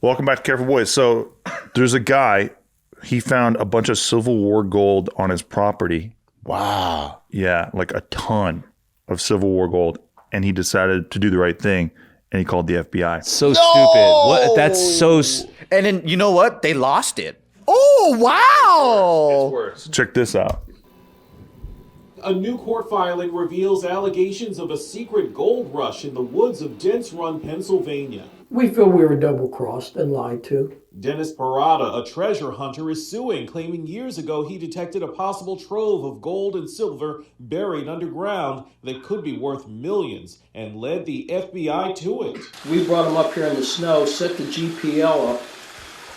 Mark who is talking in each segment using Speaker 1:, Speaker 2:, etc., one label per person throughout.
Speaker 1: Welcome back to Careful Boys. So there's a guy, he found a bunch of Civil War gold on his property.
Speaker 2: Wow.
Speaker 1: Yeah, like a ton of Civil War gold. And he decided to do the right thing. And he called the FBI.
Speaker 3: So stupid. What? That's so...
Speaker 4: And then, you know what? They lost it. Oh, wow.
Speaker 1: It's worse. Check this out.
Speaker 5: A new court filing reveals allegations of a secret gold rush in the woods of Dents Run, Pennsylvania.
Speaker 6: We feel we were double-crossed and lied to.
Speaker 5: Dennis Parada, a treasure hunter, is suing, claiming years ago he detected a possible trove of gold and silver buried underground that could be worth millions and led the FBI to it.
Speaker 6: We brought him up here in the snow, set the GPL up,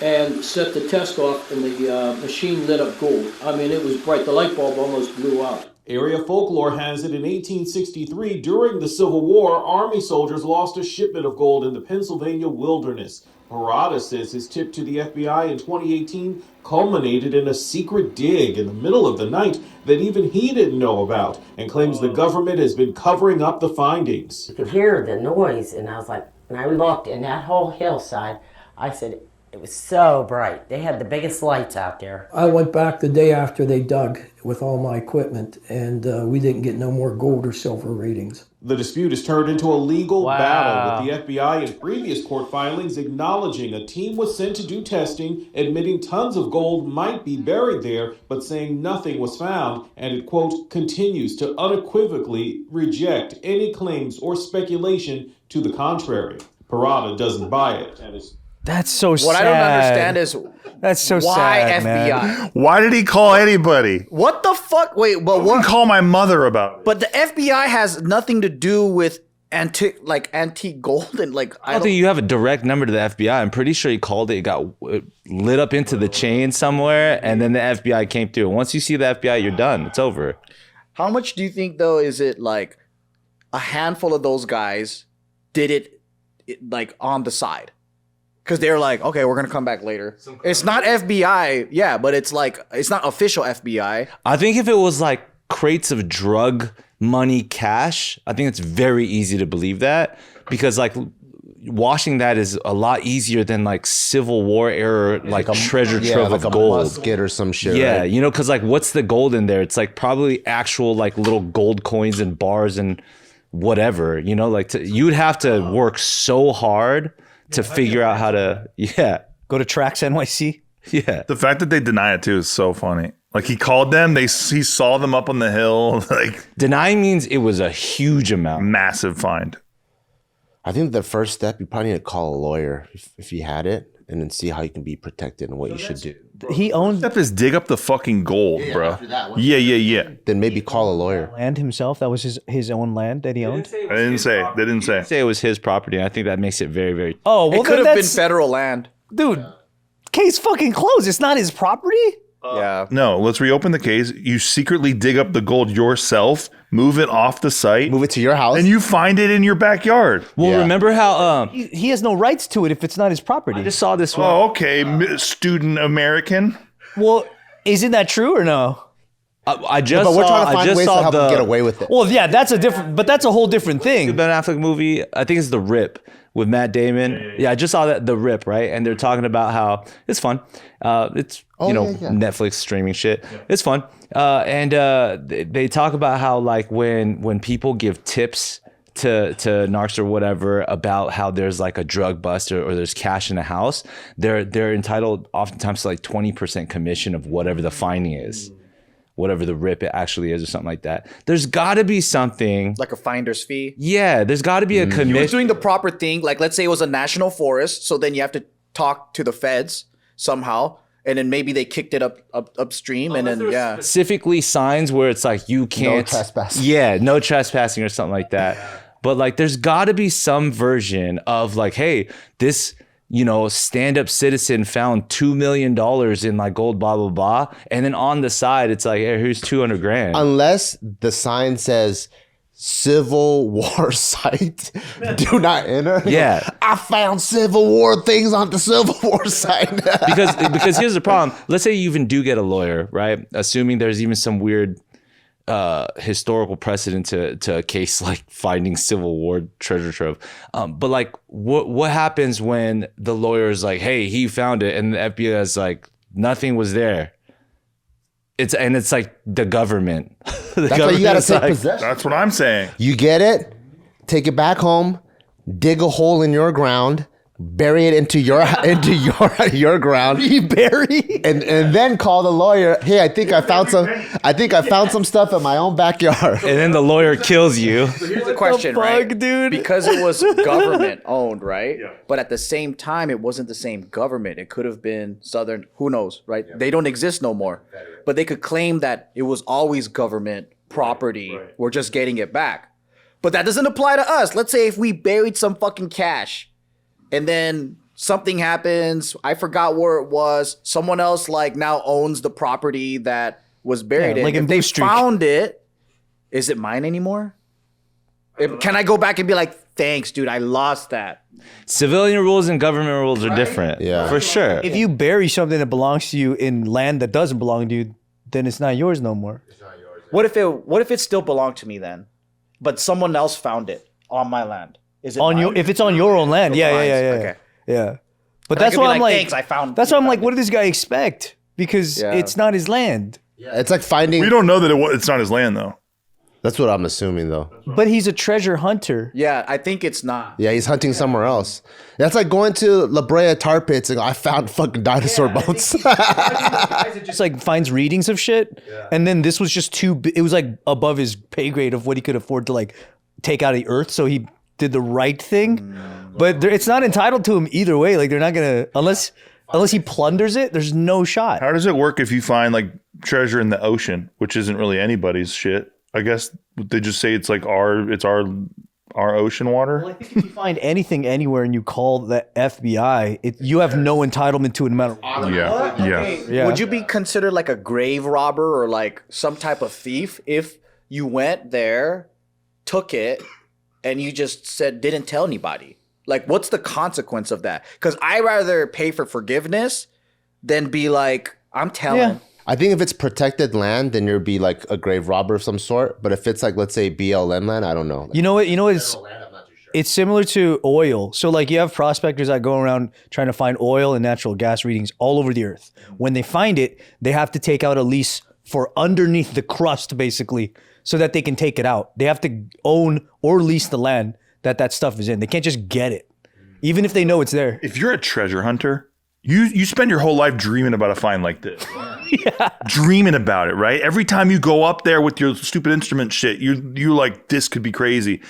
Speaker 6: and set the test off, and the machine lit up gold. I mean, it was bright. The light bulb almost blew out.
Speaker 5: Area folklore has it in 1863, during the Civil War, Army soldiers lost a shipment of gold in the Pennsylvania wilderness. Parada says his tip to the FBI in 2018 culminated in a secret dig in the middle of the night that even he didn't know about, and claims the government has been covering up the findings.
Speaker 7: You could hear the noise, and I was like, and I looked, and that whole hillside, I said, it was so bright. They had the biggest lights out there.
Speaker 6: I went back the day after they dug with all my equipment, and we didn't get no more gold or silver readings.
Speaker 5: The dispute has turned into a legal battle, with the FBI in previous court filings acknowledging a team was sent to do testing, admitting tons of gold might be buried there, but saying nothing was found, and it, quote, continues to unequivocally reject any claims or speculation to the contrary. Parada doesn't buy it, and is...
Speaker 3: That's so sad.
Speaker 4: What I don't understand is
Speaker 3: that's so
Speaker 4: why
Speaker 3: sad,
Speaker 4: FBI?
Speaker 3: Man.
Speaker 1: Why did he call anybody?
Speaker 4: What the fuck? Wait, but
Speaker 1: I wouldn't call my mother about it.
Speaker 4: But the FBI has nothing to do with antique gold and like.
Speaker 3: I don't think you have a direct number to the FBI. I'm pretty sure he called it. It got lit up into the chain somewhere, and then the FBI came through. Once you see the FBI, you're done. It's over.
Speaker 4: How much do you think though? Is it like a handful of those guys did it like on the side? Because they're like, okay, we're gonna come back later. It's not FBI, yeah, but it's like it's not official FBI.
Speaker 3: I think if it was like crates of drug money, cash, I think it's very easy to believe that, because like washing that is a lot easier than like Civil War era like treasure trove
Speaker 2: like
Speaker 3: of
Speaker 2: a
Speaker 3: gold.
Speaker 2: musket or some shit.
Speaker 3: Yeah,
Speaker 2: right?
Speaker 3: you know, because like what's the gold in there? It's like probably actual like little gold coins and bars and whatever. You know, like you'd have to work so hard to figure out how to,
Speaker 8: go to Tracks NYC.
Speaker 3: Yeah.
Speaker 1: The fact that they deny it too is so funny. Like he called them, he saw them up on the hill, like
Speaker 3: denying means it was a huge amount.
Speaker 1: Massive find.
Speaker 2: I think the first step, you probably need to call a lawyer if you had it, and then see how you can be protected and what you should do.
Speaker 8: He owns
Speaker 1: Step is dig up the fucking gold, bro. Yeah.
Speaker 2: Then maybe call a lawyer.
Speaker 8: land himself. That was his own land that he owned.
Speaker 1: They didn't say.
Speaker 3: Say it was his property. I think that makes it very, very.
Speaker 8: Oh, well,
Speaker 4: It could
Speaker 8: then
Speaker 4: have been
Speaker 8: that's-
Speaker 4: federal land.
Speaker 8: Dude, case fucking closed. It's not his property.
Speaker 4: Yeah.
Speaker 1: No, let's reopen the case. You secretly dig up the gold yourself, move it off the site,
Speaker 2: Move it to your house.
Speaker 1: and you find it in your backyard.
Speaker 3: Well,
Speaker 2: Yeah.
Speaker 3: remember how
Speaker 8: He has no rights to it if it's not his property.
Speaker 3: I just saw this one.
Speaker 1: Oh, okay, student American.
Speaker 8: Well, isn't that true or no?
Speaker 3: I just
Speaker 2: but we're
Speaker 3: saw,
Speaker 2: trying to
Speaker 3: I
Speaker 2: find
Speaker 3: just
Speaker 2: ways to
Speaker 3: saw
Speaker 2: help
Speaker 3: the
Speaker 2: them get away with it.
Speaker 8: Well, yeah, that's a whole different thing.
Speaker 3: Ben Affleck movie. I think it's The Rip with Matt Damon. Yeah, I just saw that The Rip, right? And they're talking about how it's fun. It's Netflix streaming shit. It's fun. And they talk about how like when people give tips to narcs or whatever about how there's like a drug bust or there's cash in a house, they're entitled oftentimes to like 20% commission of whatever the finding is. Whatever the rip it actually is or something like that. There's got to be something.
Speaker 4: Like a finder's fee.
Speaker 3: Yeah, there's got to be a
Speaker 4: He was
Speaker 3: commission.
Speaker 4: doing the proper thing. Like, let's say it was a national forest. So then you have to talk to the feds somehow. And then maybe they kicked it upstream. And then, yeah.
Speaker 3: Specifically signs where it's like you can't.
Speaker 2: No trespassing.
Speaker 3: Yeah, no trespassing or something like that. But like there's got to be some version of like, hey, this stand-up citizen found $2 million in like gold, blah, blah, blah. And then on the side, it's like, hey, here's $200,000.
Speaker 2: Unless the sign says Civil War site, do not enter.
Speaker 3: Yeah.
Speaker 2: I found Civil War things on the Civil War site.
Speaker 3: because here's the problem. Let's say you even do get a lawyer, right? Assuming there's even some weird historical precedent to a case like finding Civil War treasure trove. But like, what happens when the lawyer is like, "Hey, he found it," and the FBI is like, "Nothing was there." It's like the government.
Speaker 2: That's why you gotta take possession.
Speaker 1: That's what I'm saying.
Speaker 2: You get it, take it back home, dig a hole in your ground, bury it into your ground, rebury, and then call the lawyer. Hey, I think I found some stuff in my own backyard.
Speaker 3: And then the lawyer kills you.
Speaker 4: So here's the question, right?
Speaker 8: dude?
Speaker 4: Because it was government owned, right? Yeah. But at the same time, it wasn't the same government. It could have been Southern, who knows, right? Yeah. They don't exist no more. But they could claim that it was always government property. Right. We're just getting it back. But that doesn't apply to us. Let's say if we buried some fucking cash and then something happens, I forgot where it was, someone else like now owns the property that was buried in.
Speaker 8: Like
Speaker 4: if they found it, is it mine anymore? Can I go back and be like, thanks, dude, I lost that?
Speaker 3: Civilian rules and government rules are different.
Speaker 2: Yeah.
Speaker 3: For sure.
Speaker 8: If you bury something that belongs to you in land that doesn't belong to you, then it's not yours no more.
Speaker 4: What if it still belonged to me then, but someone else found it on my land? Is it
Speaker 8: On
Speaker 4: mine?
Speaker 8: if it's on your own land, yeah.
Speaker 4: Okay.
Speaker 8: Yeah. But
Speaker 4: And I
Speaker 8: that's
Speaker 4: could be
Speaker 8: why I'm like,
Speaker 4: thanks, I found.
Speaker 8: that's why I'm like, what did this guy expect? Because
Speaker 4: Yeah.
Speaker 8: it's not his land.
Speaker 2: It's like finding.
Speaker 1: We don't know that it's not his land though.
Speaker 2: That's what I'm assuming, though.
Speaker 8: But he's a treasure hunter.
Speaker 4: Yeah, I think it's not.
Speaker 2: Yeah, he's hunting somewhere else. That's like going to La Brea tar pits and go, I found fucking dinosaur bones.
Speaker 8: Just like finds readings of shit, and then this was just it was like above his pay grade of what he could afford to like take out of the earth, so he did the right thing. But it's not entitled to him either way. Like they're not gonna unless he plunders it. There's no shot.
Speaker 1: How does it work if you find like treasure in the ocean, which isn't really anybody's shit? I guess they just say it's like our ocean water.
Speaker 8: Well, I think if you find anything anywhere and you call the FBI, you have no entitlement to it, no matter what.
Speaker 1: Yeah.
Speaker 4: Would you be considered like a grave robber or like some type of thief if you went there, took it, and you just didn't tell anybody? Like, what's the consequence of that? Because I rather pay for forgiveness than be like, I'm telling.
Speaker 8: Yeah.
Speaker 2: I think if it's protected land, then you'd be like a grave robber of some sort. But if it's like, let's say BLM land, I don't know. Like,
Speaker 8: You know what? It's similar to oil. So like you have prospectors that go around trying to find oil and natural gas readings all over the earth. When they find it, they have to take out a lease for underneath the crust, basically, so that they can take it out. They have to own or lease the land that stuff is in. They can't just get it, even if they know it's there.
Speaker 1: If you're a treasure hunter, you spend your whole life dreaming about a find like this. Dreaming about it, right? Every time you go up there with your stupid instrument shit, you're like, this could be crazy.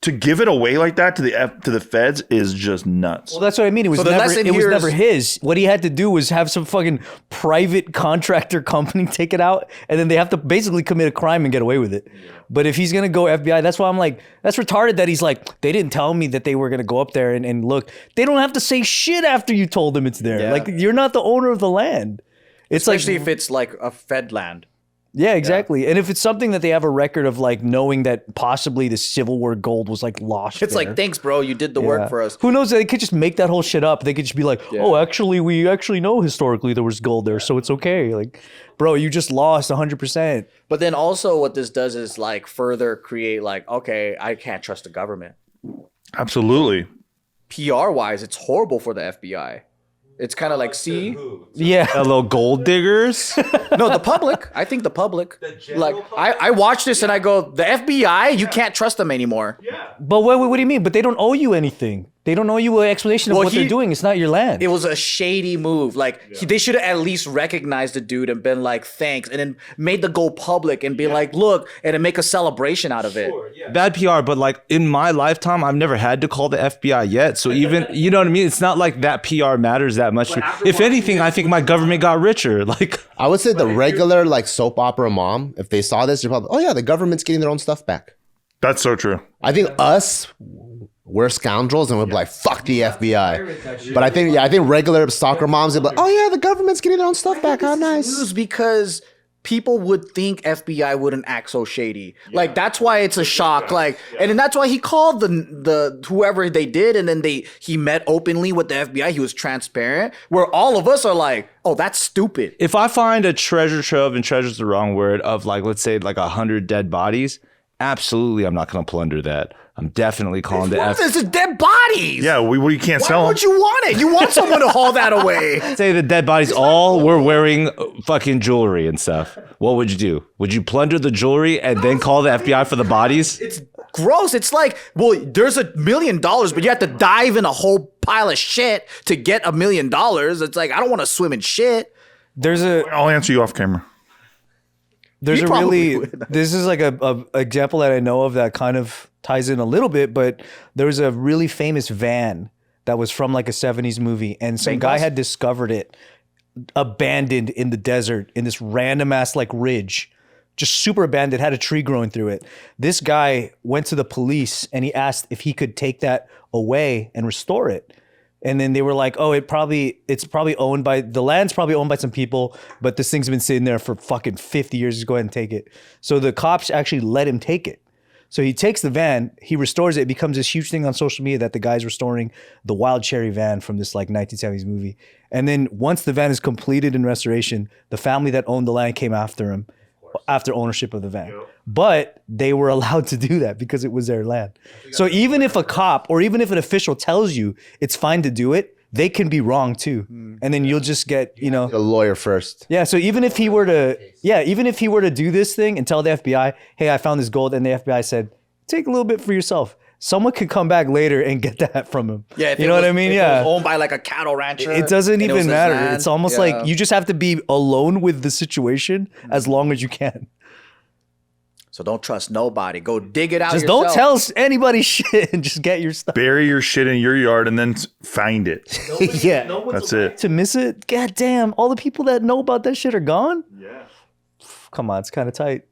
Speaker 1: To give it away like that to the feds is just nuts.
Speaker 8: Well, that's what I mean. It was never his. What he had to do was have some fucking private contractor company take it out, and then they have to basically commit a crime and get away with it. But if he's gonna go FBI, that's why I'm like, that's retarded that he's like, they didn't tell me that they were gonna go up there and look. They don't have to say shit after you told them it's there.
Speaker 4: Yeah.
Speaker 8: Like, you're not the owner of the land. It's
Speaker 4: Especially
Speaker 8: like,
Speaker 4: if it's like a fed land.
Speaker 8: yeah, exactly. And if it's something that they have a record of, like knowing that possibly the Civil War gold was like lost,
Speaker 4: It's
Speaker 8: there.
Speaker 4: like, thanks, bro. You did the work for us.
Speaker 8: Who knows? They could just make that whole shit up. They could just be like, oh, actually, we actually know historically there was gold there, so it's okay. Like, bro, you just lost 100%.
Speaker 4: But then also what this does is like further create like, okay, I can't trust the government.
Speaker 1: Absolutely.
Speaker 4: PR wise, it's horrible for the FBI. It's kind of like, see,
Speaker 8: Yeah.
Speaker 3: Hello, gold diggers.
Speaker 4: no, the public. I think the public. Like, I watch this and I go, the FBI, you can't trust them anymore.
Speaker 8: But what do you mean? But they don't owe you anything. They don't owe you an explanation of what they're doing. It's not your land.
Speaker 4: It was a shady move. Like, they should have at least recognized the dude and been like, thanks, and then made the goal public and be like, look, and then make a celebration out of it.
Speaker 3: Bad PR, but like in my lifetime, I've never had to call the FBI yet. So even, you know what I mean? It's not like that PR matters that much. If anything, I think my government got richer. Like,
Speaker 2: I would say the regular like soap opera mom, if they saw this, they're probably, oh yeah, the government's getting their own stuff back.
Speaker 1: That's so true.
Speaker 2: I think we're scoundrels and we'll be like, fuck the FBI. But I think regular soccer moms will be like, oh yeah, the government's getting their own stuff back. How nice.
Speaker 4: News because people would think FBI wouldn't act so shady. Like that's why it's a shock. Like, and then that's why he called the whoever they did, and then he met openly with the FBI. He was transparent. Where all of us are like, oh, that's stupid.
Speaker 3: If I find a treasure trove, and treasure's the wrong word, of like, let's say like 100 dead bodies, absolutely I'm not going to plunder that. I'm definitely calling the FBI.
Speaker 4: This is dead bodies.
Speaker 1: Yeah, we can't
Speaker 4: Why
Speaker 1: sell them.
Speaker 4: would you want it? You want someone to haul that away.
Speaker 3: Say the dead bodies all were wearing fucking jewelry and stuff. What would you do? Would you plunder the jewelry and then call the FBI for the bodies?
Speaker 4: It's gross. It's like, well, there's $1 million, but you have to dive in a whole pile of shit to get $1 million. It's like, I don't want to swim in shit.
Speaker 1: I'll answer you off camera.
Speaker 8: This is like a example that I know of that kind of ties in a little bit, but there was a really famous van that was from like a 70s movie, and some guy had discovered it abandoned in the desert in this random ass like ridge, just super abandoned, had a tree growing through it. This guy went to the police and he asked if he could take that away and restore it. And then they were like, oh, it's probably owned by, the land's probably owned by some people, but this thing's been sitting there for fucking 50 years. Just go ahead and take it. So the cops actually let him take it. So he takes the van, he restores it. It becomes this huge thing on social media that the guy's restoring the wild cherry van from this like 1970s movie. And then once the van is completed in restoration, the family that owned the land came after him, after ownership of the van. Yep. But they were allowed to do that because it was their land. So even if a cop or even if an official tells you it's fine to do it, they can be wrong too. And then you'll just get, a
Speaker 2: lawyer first.
Speaker 8: Yeah. So even if he were to do this thing and tell the FBI, hey, I found this gold, and the FBI said, take a little bit for yourself, someone could come back later and get that from him.
Speaker 4: Yeah.
Speaker 8: You know what I mean?
Speaker 4: If
Speaker 8: Yeah.
Speaker 4: it was owned by like a cattle rancher.
Speaker 8: It doesn't even matter. It's almost like you just have to be alone with the situation as long as you can.
Speaker 4: So don't trust nobody. Go dig it out
Speaker 8: Just
Speaker 4: yourself.
Speaker 8: don't tell anybody shit and just get your stuff.
Speaker 1: Bury your shit in your yard and then find it.
Speaker 8: Yeah.
Speaker 1: That's it.
Speaker 8: To miss it? God damn. All the people that know about that shit are gone? Yeah. Come on. It's kind of tight.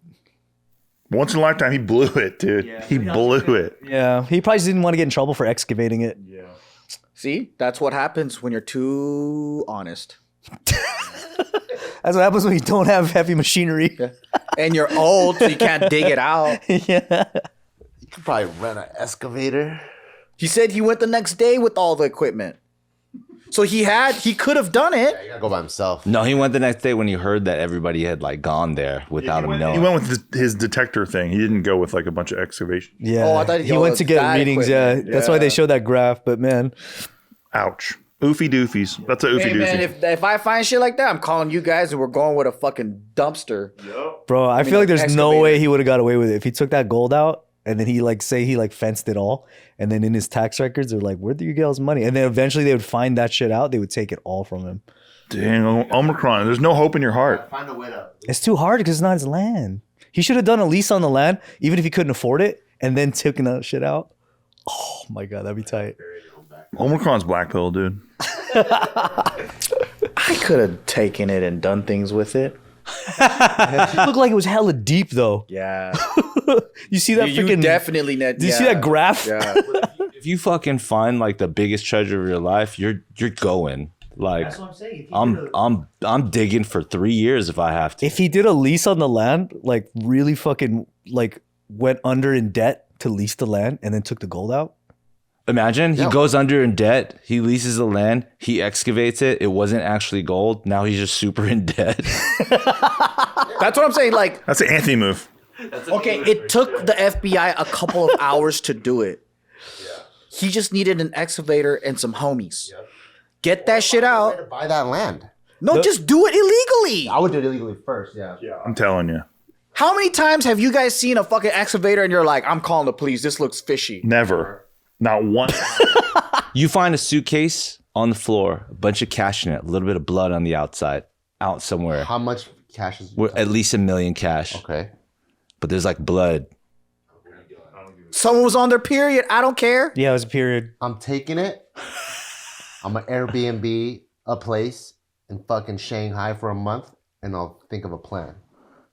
Speaker 1: Once in a lifetime, he blew it, dude. Yeah. He blew it.
Speaker 8: Yeah. He probably didn't want to get in trouble for excavating it.
Speaker 1: Yeah.
Speaker 4: See? That's what happens when you're too honest.
Speaker 8: That's what happens when you don't have heavy machinery.
Speaker 4: Yeah. And you're old, so you can't dig it out.
Speaker 8: Yeah.
Speaker 2: You could probably rent an excavator.
Speaker 4: He said he went the next day with all the equipment. So he could have done it.
Speaker 2: Yeah, you gotta go by himself.
Speaker 3: No, he went the next day when he heard that everybody had like gone there without him knowing.
Speaker 1: He went with his detector thing. He didn't go with like a bunch of excavation.
Speaker 8: Yeah.
Speaker 4: Oh, I thought
Speaker 8: he went to get readings. Yeah. That's why they showed that graph. But man.
Speaker 1: Ouch. Oofy doofies. That's a oofy
Speaker 4: Hey man,
Speaker 1: doofy.
Speaker 4: if I find shit like that, I'm calling you guys and we're going with a fucking dumpster.
Speaker 1: Yep.
Speaker 8: Bro, I feel like there's no way he would have got away with it. If he took that gold out and then he fenced it all, and then in his tax records, they're like, where do you get all his money? And then eventually they would find that shit out. They would take it all from him.
Speaker 1: Dang, Omicron. There's no hope in your heart.
Speaker 2: Find a way to.
Speaker 8: It's too hard because it's not his land. He should have done a lease on the land, even if he couldn't afford it, and then taken that shit out. Oh my God, that'd be tight.
Speaker 1: Omicron's black pill, dude.
Speaker 4: I could have taken it and done things with it.
Speaker 8: It looked like it was hella deep though.
Speaker 4: Yeah.
Speaker 8: You see that
Speaker 4: You
Speaker 8: freaking
Speaker 4: definitely
Speaker 8: Did you see that graph?
Speaker 4: Yeah.
Speaker 3: If you fucking find like the biggest treasure of your life, you're going. Like that's what I'm saying. I'm digging for 3 years if I have to.
Speaker 8: If he did a lease on the land, like really fucking like went under in debt to lease the land and then took the gold out.
Speaker 3: Imagine he goes under in debt, he leases the land, he excavates it, it wasn't actually gold, now he's just super in debt.
Speaker 4: That's what I'm saying. Like,
Speaker 1: that's an Anthony move.
Speaker 4: Okay, it took the FBI a couple of hours to do it. Yeah. He just needed an excavator and some homies. Yep. Get that shit out.
Speaker 2: Buy that land.
Speaker 4: No, just do it illegally.
Speaker 2: I would do it illegally first. Yeah.
Speaker 1: I'm telling you.
Speaker 4: How many times have you guys seen a fucking excavator and you're like, I'm calling the police. This looks fishy.
Speaker 1: Never. Not one.
Speaker 3: You find a suitcase on the floor, a bunch of cash in it, a little bit of blood on the outside, out somewhere.
Speaker 2: How much cash is
Speaker 3: At least $1 million cash.
Speaker 2: Okay.
Speaker 3: But there's like blood.
Speaker 4: Someone was on their period. I don't care.
Speaker 8: Yeah, it was a period. I'm
Speaker 2: taking it. I'm gonna Airbnb a place in fucking Shanghai for a month, and I'll think of a plan.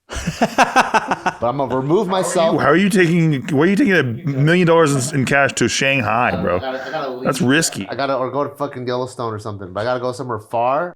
Speaker 2: But I'm gonna remove myself.
Speaker 1: Why are you taking $1 million in cash to Shanghai, bro?
Speaker 2: I gotta leave.
Speaker 1: That's risky.
Speaker 2: Or go to fucking Yellowstone or something. But I gotta go somewhere far.